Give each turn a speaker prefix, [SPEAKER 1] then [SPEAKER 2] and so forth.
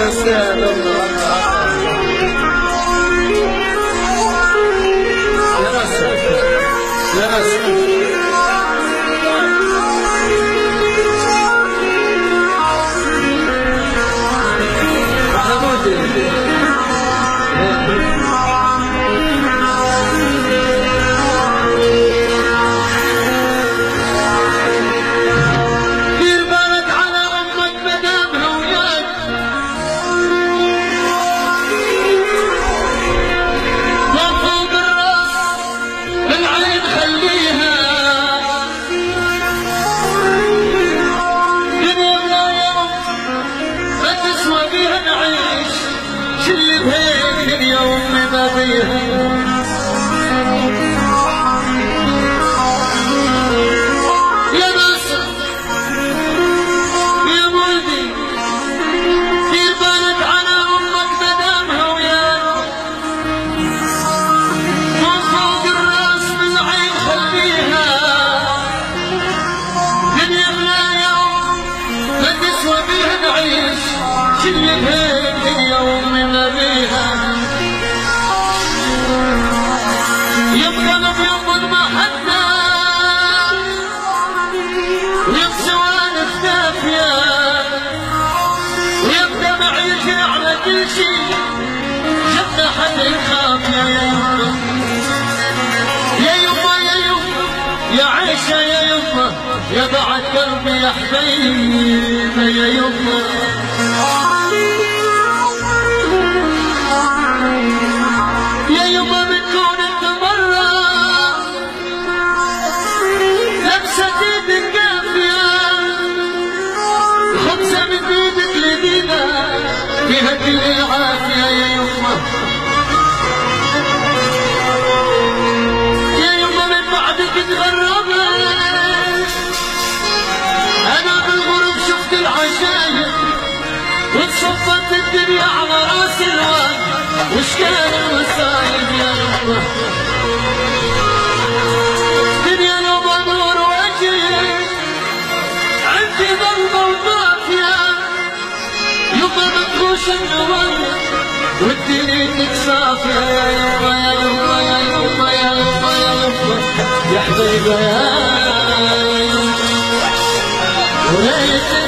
[SPEAKER 1] يستاهل الله. يا ناس يا ناس اليوم ما بيها يبقى الابيض محنى ويبسوان الدافية ويبقى معيشة على كل شيء جبنا حد يخاف يا يما يا يما يا يما يا عيشة يا يما يا بعد قلبي يا حبيبي يا يما يا يما بتكون انت مرة لبسة ايدك كافية خبزة من ايدك لدينا فيها كل العافية يا يما يا يما من بعدك تغربت انا بالغرب شفت العجايب وتصفت الدنيا على راس الواد وش كان المصايب يا يما دنيا لو بدور واجي عندي ضربة وطافية يما بتغوش النوايا والدنيا صافية يا يما يا يما يا يما يا يما يا يما يا حبيبي يا يما